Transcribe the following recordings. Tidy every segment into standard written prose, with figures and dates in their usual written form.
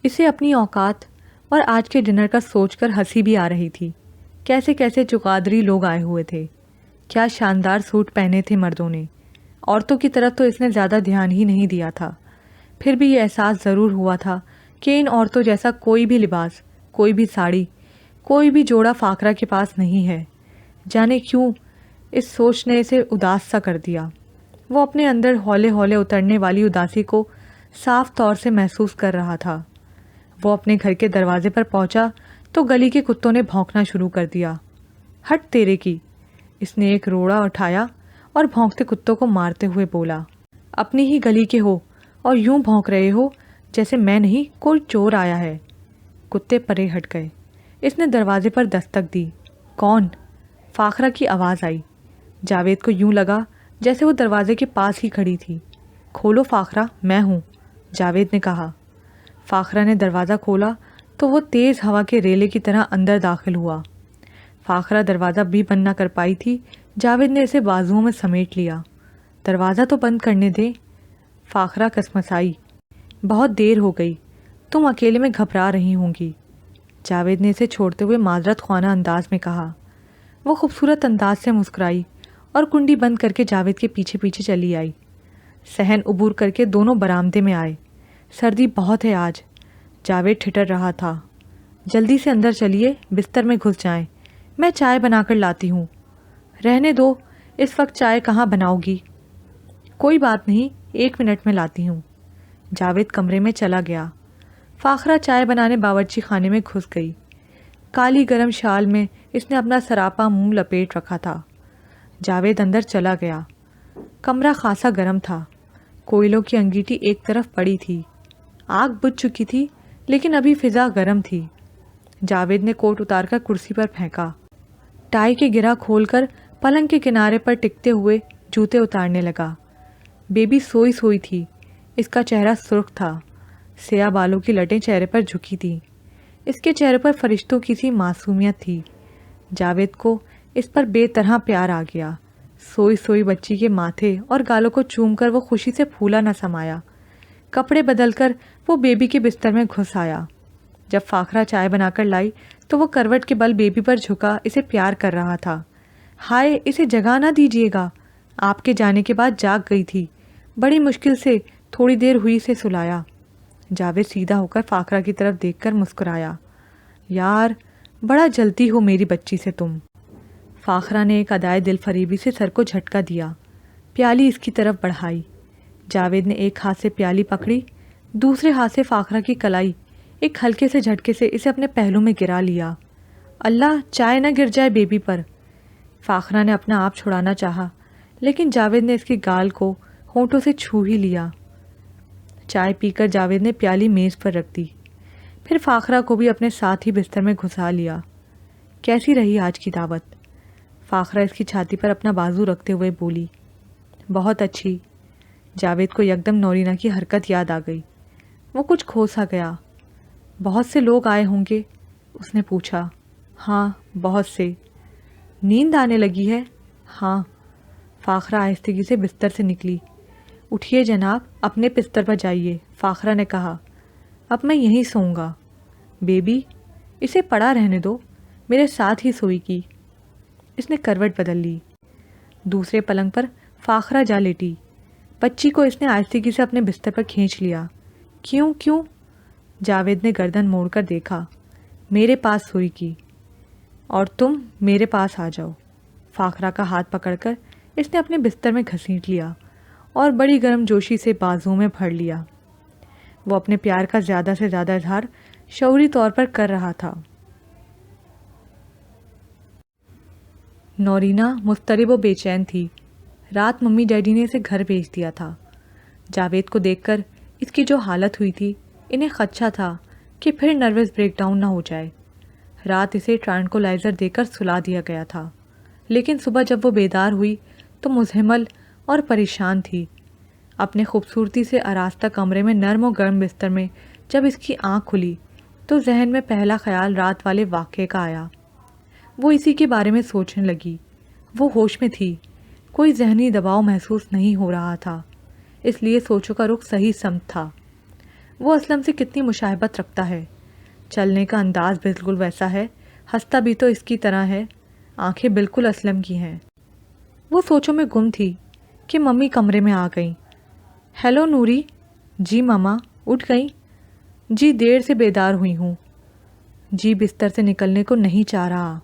اسے اپنی اوقات اور آج کے ڈنر کا سوچ کر ہنسی بھی آ رہی تھی۔ کیسے کیسے چقادری لوگ آئے ہوئے تھے، کیا شاندار سوٹ پہنے تھے مردوں نے۔ عورتوں کی طرف تو اس نے زیادہ دھیان ہی نہیں دیا تھا، پھر بھی یہ احساس ضرور ہوا تھا کہ ان عورتوں جیسا کوئی بھی لباس، کوئی بھی ساڑی، کوئی بھی جوڑا فاقرہ کے پاس نہیں ہے۔ جانے کیوں اس سوچ نے اسے اداس سا کر دیا۔ وہ اپنے اندر ہولے ہولے اترنے والی اداسی کو صاف طور سے محسوس کر رہا تھا۔ وہ اپنے گھر کے دروازے پر پہنچا تو گلی کے کتوں نے بھونکنا شروع کر دیا۔ ہٹ تیرے کی، اس نے ایک روڑا اٹھایا اور بھونکتے کتوں کو مارتے ہوئے بولا، اپنی ہی گلی کے ہو اور یوں بھونک رہے ہو جیسے میں نہیں کوئی چور آیا ہے۔ کتے پرے ہٹ گئے۔ اس نے دروازے پر دستک دی۔ کون؟ فاخرہ کی آواز آئی۔ جاوید کو یوں لگا جیسے وہ دروازے کے پاس ہی کھڑی تھی۔ کھولو فاخرہ، میں ہوں، جاوید نے کہا۔ فاخرہ نے دروازہ کھولا تو وہ تیز ہوا کے ریلے کی طرح اندر داخل ہوا۔ فاخرہ دروازہ بھی بند نہ کر پائی تھی، جاوید نے اسے بازوؤں میں سمیٹ لیا۔ دروازہ تو بند کرنے دے، فاخرہ کسمسائی۔ بہت دیر ہو گئی، تم اکیلے میں گھبرا رہی ہوں گی، جاوید نے اسے چھوڑتے ہوئے معذرت خوانا انداز میں کہا۔ وہ خوبصورت انداز سے مسکرائی اور کنڈی بند کر کے جاوید کے پیچھے پیچھے چلی آئی۔ صحن عبور کر کے دونوں برآمدے میں آئے۔ سردی بہت ہے آج، جاوید ٹھٹر رہا تھا۔ جلدی سے اندر چلیے، بستر میں گھس جائیں، میں چائے بنا کر لاتی ہوں۔ رہنے دو، اس وقت چائے کہاں بناؤ گی؟ کوئی بات نہیں، 1 منٹ میں لاتی ہوں۔ جاوید کمرے میں چلا گیا۔ فاخرہ چائے بنانے باورچی خانے میں گھس گئی۔ کالی گرم شال میں اس نے اپنا سراپا منہ لپیٹ رکھا تھا۔ جاوید اندر چلا گیا۔ کمرہ خاصا گرم تھا۔ کوئلوں کی انگیٹھی ایک طرف پڑی تھی۔ آگ بجھ چکی تھی لیکن ابھی فضا گرم تھی۔ جاوید نے کوٹ اتار کر کرسی پر پھینکا۔ ٹائی کے گرہ کھول کر پلنگ کے کنارے پر ٹکتے ہوئے جوتے اتارنے لگا۔ بیبی سوئی سوئی تھی، اس کا چہرہ سرخ تھا، سیاہ بالوں کی لٹیں چہرے پر جھکی تھیں۔ اس کے چہرے پر فرشتوں کی سی معصومیت تھی۔ جاوید کو اس پر بے طرح پیار آ گیا۔ سوئی سوئی بچی کے ماتھے اور گالوں کو چوم کر وہ خوشی سے پھولا نہ سمایا۔ کپڑے بدل کر وہ بیبی کے بستر میں گھس آیا۔ جب فاخرہ چائے بنا کر لائی تو وہ کروٹ کے بل بیبی پر جھکا اسے پیار کر رہا تھا۔ ہائے، اسے جگا نہ دیجیے گا، آپ کے جانے کے بعد جاگ گئی تھی، بڑی مشکل سے تھوڑی دیر ہوئی سے سلایا۔ جاوید سیدھا ہو کر فاخرہ کی طرف دیکھ کر مسکرایا۔ یار، بڑا جلتی ہو میری بچی سے تم۔ فاخرہ نے ایک ادائے دل فریبی سے سر کو جھٹکا دیا، پیالی اس کی طرف بڑھائی۔ جاوید نے ایک ہاتھ سے پیالی پکڑی، دوسرے ہاتھ سے فاخرہ کی کلائی ایک ہلکے سے جھٹکے سے اسے اپنے پہلو میں گرا لیا۔ اللہ، چائے نہ گر جائے بیبی پر۔ فاخرہ نے اپنا آپ چھڑانا چاہا لیکن جاوید نے اس کی گال کو ہونٹوں سے چھو ہی لیا۔ چائے پی کر جاوید نے پیالی میز پر رکھ دی، پھر فاخرہ کو بھی اپنے ساتھ ہی بستر میں گھسا لیا۔ کیسی رہی آج کی دعوت؟ فاخرہ اس کی چھاتی پر اپنا بازو رکھتے ہوئے بولی۔ بہت اچھی۔ جاوید کو یکدم نورینہ کی حرکت یاد آ گئی۔ وہ کچھ کھو سا گیا۔ بہت سے لوگ آئے ہوں گے؟ اس نے پوچھا۔ ہاں، بہت سے۔ نیند آنے لگی ہے؟ ہاں۔ فاخرہ آہستگی سے بستر سے نکلی۔ اٹھیے جناب، اپنے بستر پر جائیے، فاخرہ نے کہا۔ اب میں یہیں سوؤں گا۔ بیبی، اسے پڑا رہنے دو، میرے ساتھ ہی سوئی کی۔ اس نے کروٹ بدل لی۔ دوسرے پلنگ پر فاخرہ جا لیٹی۔ بچی کو اس نے آہستگی سے اپنے بستر پر کھینچ لیا۔ کیوں؟ جاوید نے گردن موڑ کر دیکھا۔ میرے پاس سوئی کی۔ اور تم میرے پاس آ جاؤ۔ فاخرہ کا ہاتھ پکڑ کر اس نے اپنے بستر میں گھسیٹ لیا اور بڑی گرم جوشی سے بازوؤں میں پھڑ لیا۔ وہ اپنے پیار کا زیادہ سے زیادہ اظہار شعوری طور پر کر رہا تھا۔ نورینہ مضطرب و بے چین تھی۔ رات ممی ڈیڈی نے اسے گھر بھیج دیا تھا۔ جاوید کو دیکھ کر اس کی جو حالت ہوئی تھی، انہیں خدشہ تھا کہ پھر نروس بریک ڈاؤن نہ ہو جائے۔ رات اسے ٹرانکولائزر دے کر سلا دیا گیا تھا، لیکن صبح جب وہ بیدار ہوئی تو مزہمل اور پریشان تھی۔ اپنے خوبصورتی سے آراستہ کمرے میں نرم و گرم بستر میں جب اس کی آنکھ کھلی تو ذہن میں پہلا خیال رات والے واقعے کا آیا۔ وہ اسی کے بارے میں سوچنے لگی۔ وہ ہوش میں تھی، کوئی ذہنی دباؤ محسوس نہیں ہو رہا تھا، اس لیے سوچوں کا رخ صحیح سمت تھا۔ وہ اسلم سے کتنی مشابہت رکھتا ہے، چلنے کا انداز بالکل ویسا ہے، ہنستا بھی تو اس کی طرح ہے، آنکھیں بالکل اسلم کی ہیں۔ وہ سوچوں میں گم تھی کہ ممی کمرے میں آ گئیں۔ ہیلو نوری۔ جی ماما، اٹھ گئیں؟ جی دیر سے بیدار ہوئی ہوں۔ جی بستر سے نکلنے کو نہیں چاہ رہا،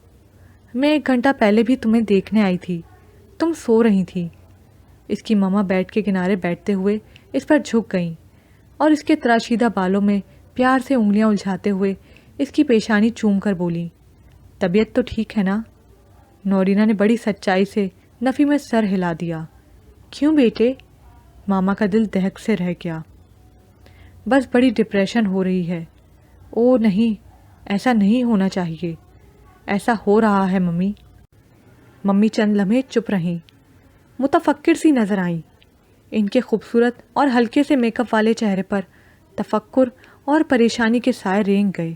میں 1 گھنٹہ پہلے بھی تمہیں دیکھنے آئی تھی، تم سو رہی تھی۔ اس کی ماما بیڈ کے کنارے بیٹھتے ہوئے اس پر جھک گئیں اور اس کے تراشیدہ بالوں میں پیار سے انگلیاں الجھاتے ہوئے اس کی پیشانی چوم کر بولی، طبیعت تو ٹھیک ہے نا؟ نورینا نے بڑی سچائی سے نفی میں سر ہلا دیا۔ کیوں بیٹے؟ ماما کا دل دہک سے رہ گیا۔ بس بڑی ڈپریشن ہو رہی ہے۔ او نہیں، ایسا نہیں ہونا چاہیے۔ ایسا ہو رہا ہے ممی۔ ممی چند لمحے چپ رہیں، متفکر سی نظر آئیں۔ ان کے خوبصورت اور ہلکے سے میک اپ والے چہرے پر تفکر اور پریشانی کے سائے رینگ گئے۔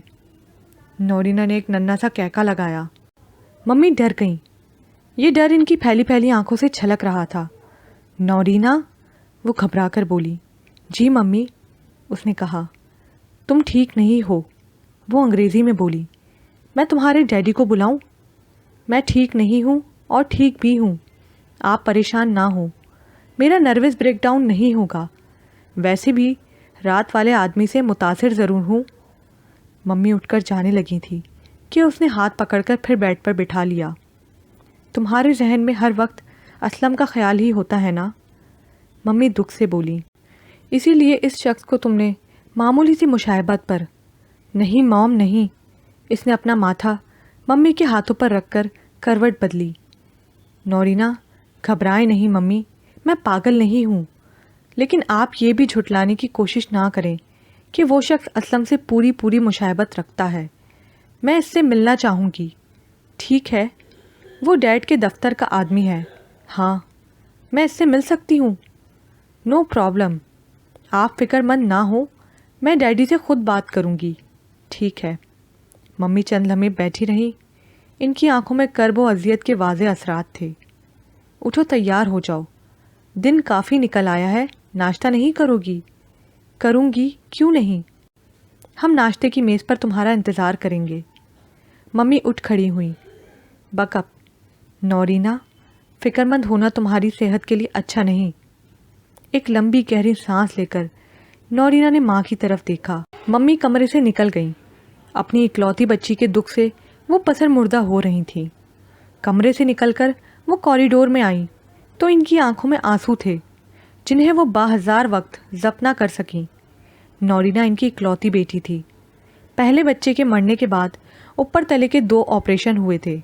نورینا نے ایک ننھا سا کہکا لگایا۔ ممی ڈر گئیں۔ یہ ڈر ان کی پھیلی پھیلی آنکھوں سے چھلک رہا تھا۔ نورینا، وہ گھبرا کر بولی۔ جی ممی، اس نے کہا۔ تم ٹھیک نہیں ہو، وہ انگریزی میں بولی۔ میں تمہارے ڈیڈی کو بلاؤں؟ میں ٹھیک نہیں ہوں اور ٹھیک بھی ہوں، آپ پریشان نہ ہوں، میرا نروس بریک ڈاؤن نہیں ہوگا، ویسے بھی رات والے آدمی سے متاثر ضرور ہوں۔ ممی اٹھ کر جانے لگی تھی کہ اس نے ہاتھ پکڑ کر پھر بیڈ پر بٹھا لیا۔ تمہارے ذہن میں ہر وقت اسلم کا خیال ہی ہوتا ہے نا؟ ممی دکھ سے بولی۔ اسی لیے اس شخص کو تم نے معمولی سی مشابہت پر؟ نہیں موم نہیں۔ اس نے اپنا ماتھا ممی کے ہاتھوں پر رکھ کر کروٹ بدلی۔ نورینا، گھبرائے نہیں ممی، میں پاگل نہیں ہوں، لیکن آپ یہ بھی جھٹلانے کی کوشش نہ کریں کہ وہ شخص اسلم سے پوری مشابہت رکھتا ہے۔ میں اس سے ملنا چاہوں گی۔ ٹھیک ہے، وہ ڈیڈ کے دفتر کا آدمی ہے۔ ہاں، میں اس سے مل سکتی ہوں۔ نو پرابلم، آپ فکر مند نہ ہو، میں ڈیڈی سے خود بات کروں گی۔ ٹھیک ہے۔ ممی چند لمحے بیٹھی رہیں، ان کی آنکھوں میں کرب و اذیت کے واضح اثرات تھے۔ اٹھو، تیار ہو جاؤ، دن کافی نکل آیا ہے، ناشتہ نہیں کرو گی؟ کروں گی، کیوں نہیں، ہم ناشتے کی میز پر تمہارا انتظار کریں گے۔ ممی اٹھ کھڑی ہوئیں۔ بک اپ نورینا، فکر مند ہونا تمہاری صحت کے لیے اچھا نہیں۔ ایک لمبی گہری سانس لے کر نورینا نے ماں کی طرف دیکھا۔ ممی کمرے سے نکل گئیں۔ اپنی اکلوتی بچی کے دکھ سے وہ پسر مردہ ہو رہی تھیں۔ کمرے سے نکل کر وہ کوریڈور میں آئیں تو ان کی آنکھوں میں آنسو تھے جنہیں وہ باہزار وقت ضبط نہ کر سکیں۔ نورینا ان کی اکلوتی بیٹی تھی۔ پہلے بچے کے مرنے کے بعد اوپر تلے کے 2 آپریشن ہوئے تھے،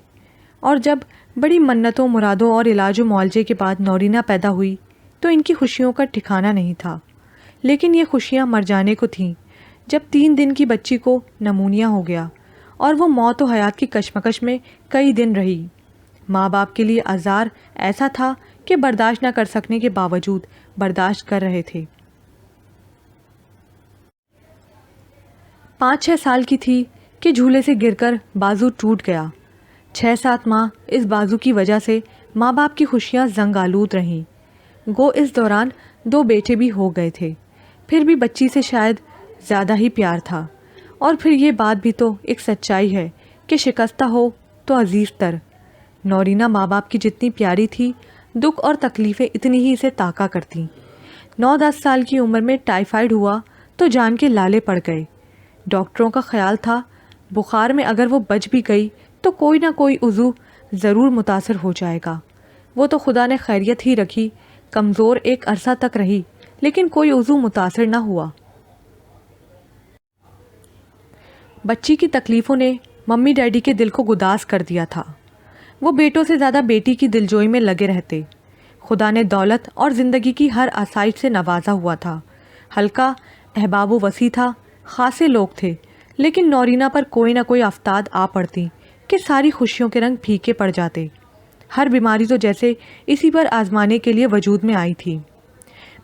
اور جب بڑی منتوں، مرادوں اور علاج و معالجے کے بعد نورینا پیدا ہوئی تو ان کی خوشیوں کا ٹھکانہ نہیں تھا۔ لیکن یہ خوشیاں مر جانے کو تھیں جب 3 دن کی بچی کو نمونیا ہو گیا اور وہ موت و حیات کی کشمکش میں کئی دن رہی۔ ماں باپ کے لیے عذار ایسا تھا کہ برداشت نہ کر سکنے کے باوجود برداشت کر رہے تھے۔ 5-6 سال کی تھی کہ جھولے سے گر کر بازو ٹوٹ گیا۔ 6-7 ماہ اس بازو کی وجہ سے ماں باپ کی خوشیاں زنگ آلود رہیں۔ گو اس دوران 2 بیٹے بھی ہو گئے تھے، پھر بھی بچی سے شاید زیادہ ہی پیار تھا۔ اور پھر یہ بات بھی تو ایک سچائی ہے کہ شکستہ ہو تو عزیز تر۔ نورینا ماں باپ کی جتنی پیاری تھی، دکھ اور تکلیفیں اتنی ہی اسے تاکا کرتیں۔ 9-10 سال کی عمر میں ٹائیفائیڈ ہوا تو جان کے لالے پڑ گئے۔ ڈاکٹروں کا خیال تھا بخار میں اگر وہ بچ بھی گئی تو کوئی نہ کوئی عضو ضرور متاثر ہو جائے گا۔ وہ تو خدا نے خیریت ہی رکھی، کمزور ایک عرصہ تک رہی لیکن کوئی عضو متاثر نہ ہوا۔ بچی کی تکلیفوں نے ممی ڈیڈی کے دل کو گداز کر دیا تھا۔ وہ بیٹوں سے زیادہ بیٹی کی دلجوئی میں لگے رہتے۔ خدا نے دولت اور زندگی کی ہر آسائش سے نوازا ہوا تھا۔ ہلکا احباب و وسیع تھا، خاصے لوگ تھے، لیکن نورینا پر کوئی نہ کوئی آفتاب آ پڑتی کہ ساری خوشیوں کے رنگ پھیکے پڑ جاتے۔ ہر بیماری تو جیسے اسی پر آزمانے کے لیے وجود میں آئی تھی۔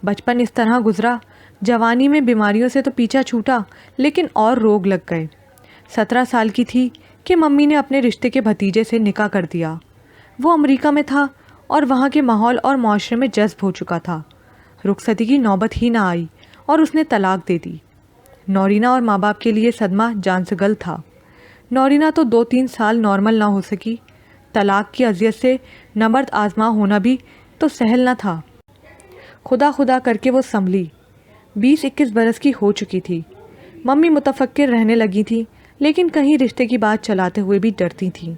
بچپن اس طرح گزرا، جوانی میں بیماریوں سے تو پیچھا چھوٹا لیکن اور روگ لگ گئے۔ 17 سال کی تھی کہ ممی نے اپنے رشتے کے بھتیجے سے نکاح کر دیا۔ وہ امریکہ میں تھا اور وہاں کے ماحول اور معاشرے میں جذب ہو چکا تھا۔ رخصتی کی نوبت ہی نہ آئی اور اس نے طلاق دے دی۔ نورینہ اور ماں باپ کے لیے صدمہ جان سے گل تھا۔ نورینہ تو 2-3 سال نارمل نہ ہو سکی، طلاق کی اذیت سے نبرد آزما ہونا بھی تو سہل نہ تھا۔ خدا خدا کر کے وہ سنبھلی، 20-21 برس کی ہو چکی تھی۔ ممی متفکر رہنے لگی تھی، لیکن کہیں رشتے کی بات چلاتے ہوئے بھی ڈرتی تھیں۔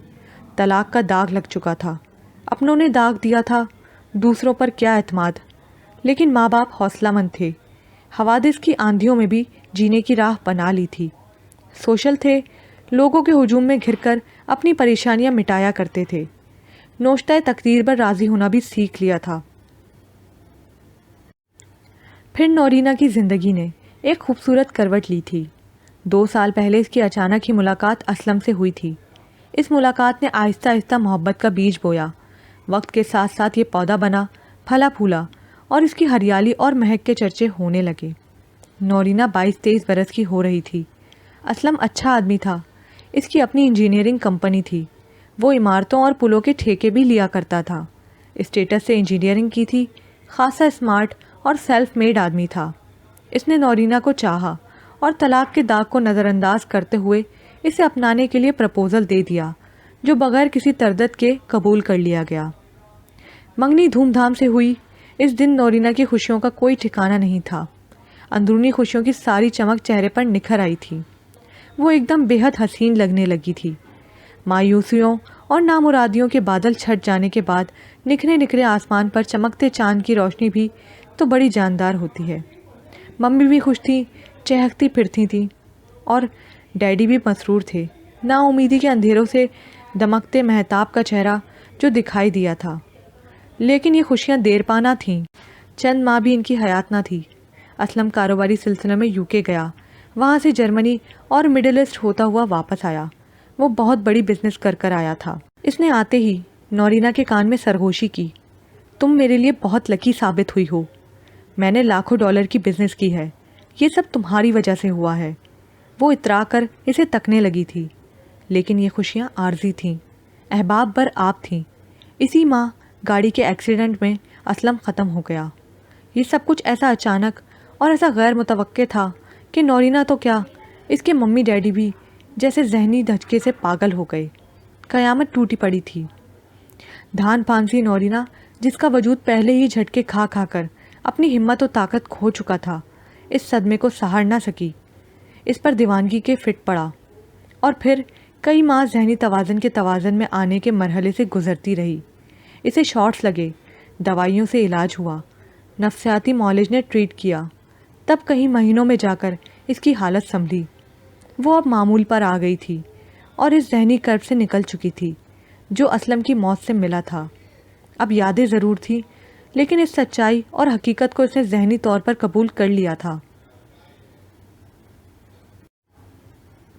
طلاق کا داغ لگ چکا تھا، اپنوں نے داغ دیا تھا، دوسروں پر کیا اعتماد۔ لیکن ماں باپ حوصلہ مند تھے، حوادث کی آندھیوں میں بھی جینے کی راہ بنا لی تھی۔ سوشل تھے، لوگوں کے ہجوم میں گھر کر اپنی پریشانیاں مٹایا کرتے تھے۔ نوشتہ تقدیر پر راضی ہونا بھی سیکھ لیا تھا۔ پھر نورینہ کی زندگی نے ایک خوبصورت کروٹ لی تھی۔ 2 سال پہلے اس کی اچانک ہی ملاقات اسلم سے ہوئی تھی۔ اس ملاقات نے آہستہ آہستہ محبت کا بیج بویا۔ وقت کے ساتھ ساتھ یہ پودا بنا، پھلا پھولا، اور اس کی ہریالی اور مہک کے چرچے ہونے لگے۔ نورینہ 22-23 برس کی ہو رہی تھی۔ اسلم اچھا آدمی تھا، اس کی اپنی انجینئرنگ کمپنی تھی، وہ عمارتوں اور پلوں کے ٹھیکے بھی لیا کرتا تھا۔ اسٹیٹس سے انجینئرنگ کی تھی، خاصا اسمارٹ اور سیلف میڈ آدمی تھا۔ اس نے نورینہ کو چاہا اور طلاق کے داغ کو نظر انداز کرتے ہوئے اسے اپنانے کے لیے پرپوزل دے دیا، جو بغیر کسی تردد کے قبول کر لیا گیا۔ منگنی دھوم دھام سے ہوئی۔ اس دن نورینہ کی خوشیوں کا کوئی ٹھکانہ نہیں تھا۔ اندرونی خوشیوں کی ساری چمک چہرے پر نکھر آئی تھی۔ وہ ایک دم بے حد حسین لگنے لگی تھی۔ مایوسیوں اور نامرادیوں کے بادل چھٹ جانے کے بعد نکھرے نکھرے آسمان پر چمکتے چاند کی روشنی بھی تو بڑی جاندار ہوتی ہے۔ ممی بھی خوش تھی، چہکتی پھرتی تھیں، اور ڈیڈی بھی مسرور تھے۔ نا امیدی کے اندھیروں سے دمکتے مہتاب کا چہرہ جو دکھائی دیا تھا۔ لیکن یہ خوشیاں دیر پا نہ تھیں۔ چند ماہ بھی ان کی حیات نہ تھی۔ اسلم کاروباری سلسلے میں UK گیا، وہاں سے جرمنی اور مڈل ایسٹ ہوتا ہوا واپس آیا۔ وہ بہت بڑی بزنس کر آیا تھا۔ اس نے آتے ہی نورینہ کے کان میں سرگوشی کی، تم میرے لیے بہت لکی ثابت ہوئی ہو، میں نے لاکھوں ڈالر کی بزنس کی ہے، یہ سب تمہاری وجہ سے ہوا ہے۔ وہ اترا کر اسے تکنے لگی تھی، لیکن یہ خوشیاں عارضی تھیں، احباب بر آب تھیں۔ اسی ماہ گاڑی کے ایکسیڈنٹ میں اسلم ختم ہو گیا۔ یہ سب کچھ ایسا اچانک اور ایسا غیر متوقع تھا کہ نورینہ تو کیا، اس کے ممی ڈیڈی بھی جیسے ذہنی دھچکے سے پاگل ہو گئے۔ قیامت ٹوٹی پڑی تھی۔ دھان پھانسی نورینہ، جس کا وجود پہلے ہی جھٹکے کھا کھا کر اپنی ہمت و طاقت کھو چکا تھا، اس صدمے کو سہار نہ سکی۔ اس پر دیوانگی کے فٹ پڑا، اور پھر کئی ماہ ذہنی توازن کے توازن میں آنے کے مرحلے سے گزرتی رہی۔ اسے شارٹس لگے، دوائیوں سے علاج ہوا، نفسیاتی معالج نے ٹریٹ کیا، تب کہیں مہینوں میں جا کر اس کی حالت سنبھلی۔ وہ اب معمول پر آ گئی تھی اور اس ذہنی کرب سے نکل چکی تھی جو اسلم کی موت سے ملا تھا۔ اب یادیں ضرور تھی، لیکن اس سچائی اور حقیقت کو اس نے ذہنی طور پر قبول کر لیا تھا۔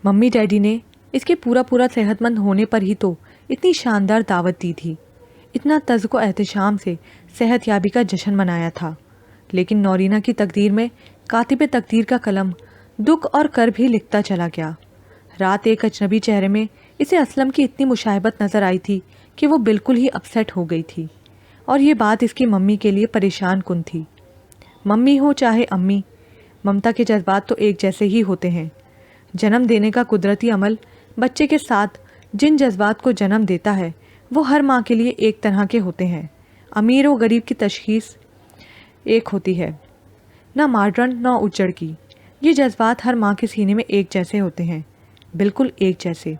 ممی ڈیڈی نے اس کے پورا صحت مند ہونے پر ہی تو اتنی شاندار دعوت دی تھی، اتنا تزک و احتشام سے صحت یابی کا جشن منایا تھا۔ لیکن نورینہ کی تقدیر میں کاتب تقدیر کا قلم دکھ اور کرب ہی لکھتا چلا گیا۔ رات ایک اجنبی چہرے میں اسے اسلم کی اتنی مشاہبت نظر آئی تھی کہ وہ بالکل ہی اپسیٹ ہو گئی تھی، اور یہ بات اس کی ممی کے لیے پریشان کن تھی۔ ممی ہو چاہے امی، ممتا کے جذبات تو ایک جیسے ہی ہوتے ہیں۔ جنم دینے کا قدرتی عمل بچے کے ساتھ جن جذبات کو جنم دیتا ہے وہ ہر ماں کے لیے ایک طرح کے ہوتے ہیں۔ امیر و غریب کی تشخیص ایک ہوتی ہے، نہ ماڈرن نہ اجڑ کی۔ یہ جذبات ہر ماں کے سینے میں ایک جیسے ہوتے ہیں، بالکل ایک جیسے۔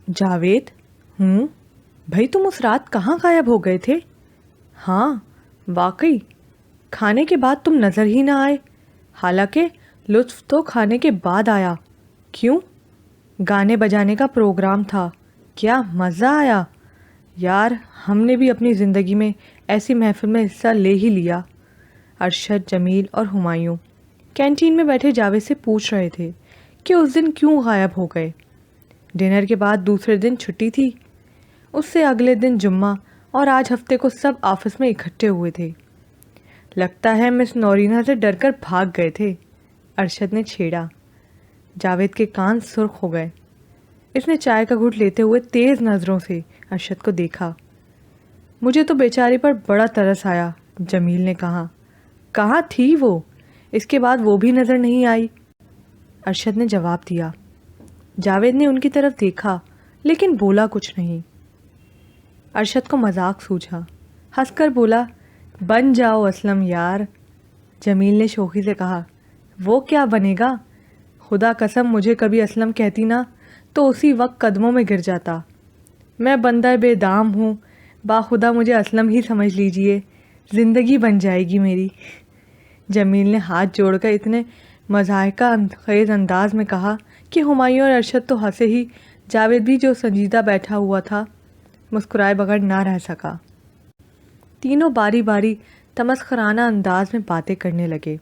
جاوید، بھائی تم اس رات کہاں غائب ہو گئے تھے؟ ہاں واقعی، کھانے کے بعد تم نظر ہی نہ آئے، حالانکہ لطف تو کھانے کے بعد آیا۔ کیوں؟ گانے بجانے کا پروگرام تھا، کیا مزہ آیا یار، ہم نے بھی اپنی زندگی میں ایسی محفل میں حصہ لے ہی لیا۔ ارشد، جمیل اور ہمایوں کینٹین میں بیٹھے جاوید سے پوچھ رہے تھے کہ اس دن کیوں غائب ہو گئے۔ ڈنر کے بعد دوسرے دن چھٹی تھی، اس سے اگلے دن جمعہ، اور آج ہفتے کو سب آفس میں اکٹھے ہوئے تھے۔ لگتا ہے مس نورینہ سے ڈر کر بھاگ گئے تھے، ارشد نے چھیڑا۔ جاوید کے کان سرخ ہو گئے۔ اس نے چائے کا گھونٹ لیتے ہوئے تیز نظروں سے ارشد کو دیکھا۔ مجھے تو بیچاری پر بڑا ترس آیا، جمیل نے کہا۔ کہاں تھی وہ؟ اس کے بعد وہ بھی نظر نہیں آئی۔ ارشد نے جواب دیا۔ جاوید نے ان کی طرف دیکھا لیکن بولا کچھ نہیں۔ ارشد کو مذاق سوجھا، ہنس کر بولا، بن جاؤ اسلم یار۔ جمیل نے شوخی سے کہا، وہ کیا بنے گا؟ خدا قسم مجھے کبھی اسلم کہتی نا تو اسی وقت قدموں میں گر جاتا۔ میں بندہ بے دام ہوں، باخدا مجھے اسلم ہی سمجھ لیجئے، زندگی بن جائے گی میری۔ جمیل نے ہاتھ جوڑ کر اتنے مضحکہ خیز انداز میں کہا کہ ہمایوں اور ارشد تو ہنسے ہی، جاوید بھی جو سنجیدہ بیٹھا ہوا تھا مسکرائے بغیر نہ رہ سکا۔ تینوں باری باری تمسخرانہ انداز میں باتیں کرنے لگے۔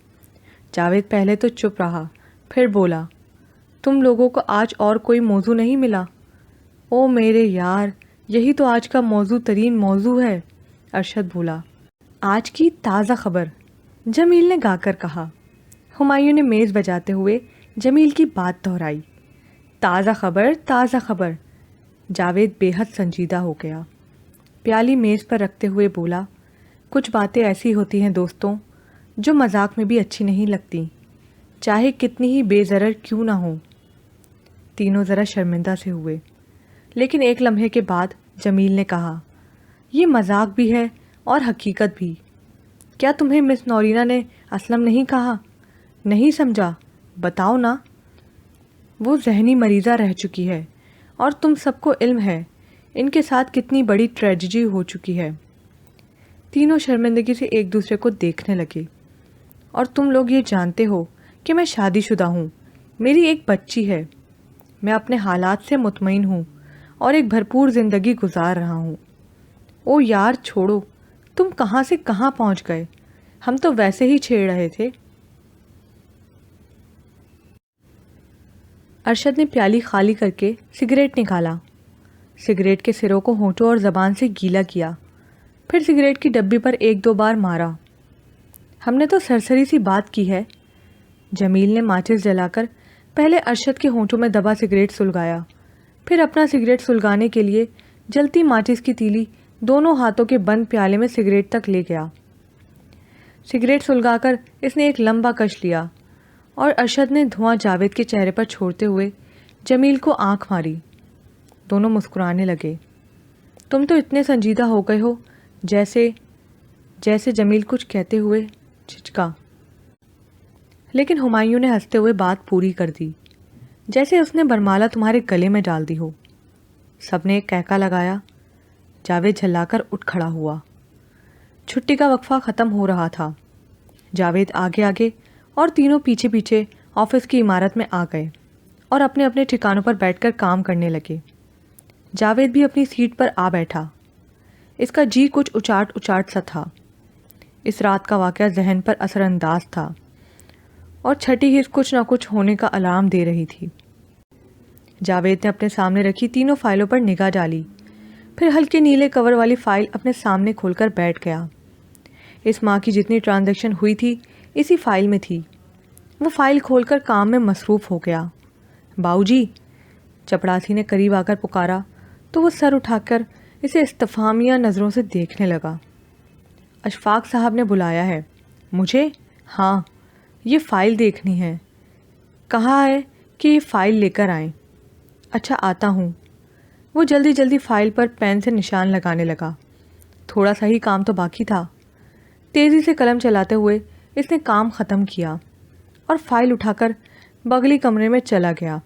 جاوید پہلے تو چپ رہا، پھر بولا، تم لوگوں کو آج اور کوئی موضوع نہیں ملا؟ او میرے یار، یہی تو آج کا موضوع ترین موضوع ہے، ارشد بولا۔ آج کی تازہ خبر، جمیل نے گا کر کہا۔ ہمایوں نے میز بجاتے ہوئے جمیل کی بات دہرائی۔ تازہ خبر، تازہ خبر۔ جاوید بے حد سنجیدہ ہو گیا، پیالی میز پر رکھتے ہوئے بولا، کچھ باتیں ایسی ہوتی ہیں دوستوں جو مذاق میں بھی اچھی نہیں لگتی، چاہے کتنی ہی بے ضرر کیوں نہ ہوں۔ تینوں ذرا شرمندہ سے ہوئے، لیکن ایک لمحے کے بعد جمیل نے کہا، یہ مذاق بھی ہے اور حقیقت بھی۔ کیا تمہیں مس نورینا نے اسلم نہیں کہا؟ نہیں سمجھا؟ بتاؤ نا۔ وہ ذہنی مریضہ رہ چکی ہے اور تم سب کو علم ہے ان کے ساتھ کتنی بڑی ٹریجڈی ہو چکی ہے۔ تینوں شرمندگی سے ایک دوسرے کو دیکھنے لگے۔ اور تم لوگ یہ جانتے ہو کہ میں شادی شدہ ہوں، میری ایک بچی ہے، میں اپنے حالات سے مطمئن ہوں اور ایک بھرپور زندگی گزار رہا ہوں۔ او یار چھوڑو، تم کہاں سے کہاں پہنچ گئے، ہم تو ویسے ہی چھیڑ رہے تھے۔ ارشد نے پیالی خالی کر کے سگریٹ نکالا، سگریٹ کے سروں کو ہونٹوں اور زبان سے گیلا کیا، پھر سگریٹ کی ڈبی پر ایک دو بار مارا۔ ہم نے تو سرسری سی بات کی ہے۔ جمیل نے ماچس جلا کر پہلے ارشد کے ہونٹوں میں دبا سگریٹ سلگایا، پھر اپنا سگریٹ سلگانے کے لیے جلتی ماچس کی تیلی دونوں ہاتھوں کے بند پیالے میں سگریٹ تک لے گیا۔ سگریٹ سلگا کر اس نے ایک لمبا کش لیا اور ارشد نے دھواں جاوید کے چہرے پر چھوڑتے ہوئے جمیل کو آنکھ ماری۔ دونوں مسکرانے لگے۔ تم تو اتنے سنجیدہ ہو گئے ہو، جیسے جمیل کچھ کہتے ہوئے جھجکا، لیکن ہمایوں نے ہنستے ہوئے بات پوری کر دی، جیسے اس نے برمالا تمہارے گلے میں ڈال دی ہو۔ سب نے ایک کہکا لگایا۔ جاوید جھلا کر اٹھ کھڑا ہوا۔ چھٹی کا وقفہ ختم ہو رہا تھا۔ جاوید آگے آگے اور تینوں پیچھے پیچھے آفس کی عمارت میں آ گئے اور اپنے اپنے ٹھکانوں پر بیٹھ کر کام کرنے لگے۔ جاوید بھی اپنی سیٹ پر آ بیٹھا۔ اس کا جی کچھ اچاٹ اچاٹ سا تھا۔ اس رات کا واقعہ ذہن پر اثر انداز تھا اور چھٹی حص کچھ نہ کچھ ہونے کا الارم دے رہی تھی۔ جاوید نے اپنے سامنے رکھی تینوں فائلوں پر نگاہ ڈالی، پھر ہلکے نیلے کور والی فائل اپنے سامنے کھول کر بیٹھ گیا۔ اس ماہ کی جتنی ٹرانزیکشن ہوئی تھی اسی فائل میں تھی۔ وہ فائل کھول کر کام میں مصروف ہو گیا۔ باؤ جی، چپڑاسی نے قریب آ کر پکارا تو وہ سر اٹھا کر اسے استفہامیہ نظروں سے دیکھنے لگا۔ اشفاق صاحب نے بلایا ہے مجھے؟ ہاں، یہ فائل دیکھنی ہے، کہا ہے کہ یہ فائل لے کر آئیں۔ اچھا آتا ہوں۔ وہ جلدی جلدی فائل پر پین سے نشان لگانے لگا۔ تھوڑا سا ہی کام تو باقی تھا۔ تیزی سے قلم چلاتے ہوئے اس نے کام ختم کیا اور فائل اٹھا کر بغلی کمرے میں چلا گیا۔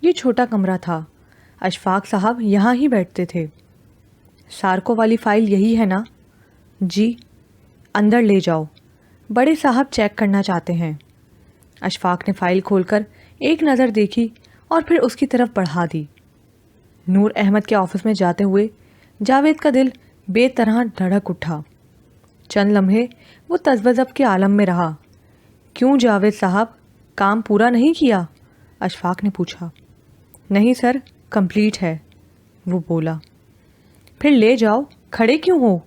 یہ چھوٹا کمرہ تھا، اشفاق صاحب یہاں ہی بیٹھتے تھے۔ سارکو والی فائل یہی ہے نا؟ جی۔ اندر لے جاؤ، بڑے صاحب چیک کرنا چاہتے ہیں۔ اشفاق نے فائل کھول کر ایک نظر دیکھی اور پھر اس کی طرف بڑھا دی۔ نور احمد کے آفس میں جاتے ہوئے جاوید کا دل بے طرح دھڑک اٹھا۔ چند لمحے وہ تذبذب کے عالم میں رہا۔ کیوں جاوید صاحب، کام پورا نہیں کیا؟ اشفاق نے پوچھا۔ نہیں سر، کمپلیٹ ہے، وہ بولا۔ پھر لے جاؤ، کھڑے کیوں ہو؟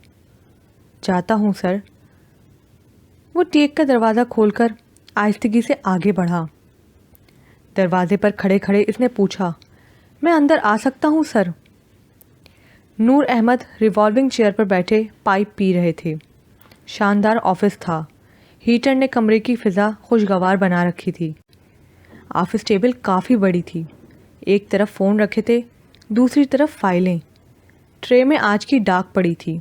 جاتا ہوں سر۔ وہ ٹیک کا دروازہ کھول کر آہستگی سے آگے بڑھا۔ دروازے پر کھڑے کھڑے اس نے پوچھا، میں اندر آ سکتا ہوں سر؟ نور احمد ریوالونگ چیئر پر بیٹھے پائپ پی رہے تھے۔ شاندار آفس تھا، ہیٹر نے کمرے کی فضا خوشگوار بنا رکھی تھی۔ آفس ٹیبل کافی بڑی تھی، ایک طرف فون رکھے تھے، دوسری طرف فائلیں۔ ٹرے میں آج کی ڈاک پڑی تھی۔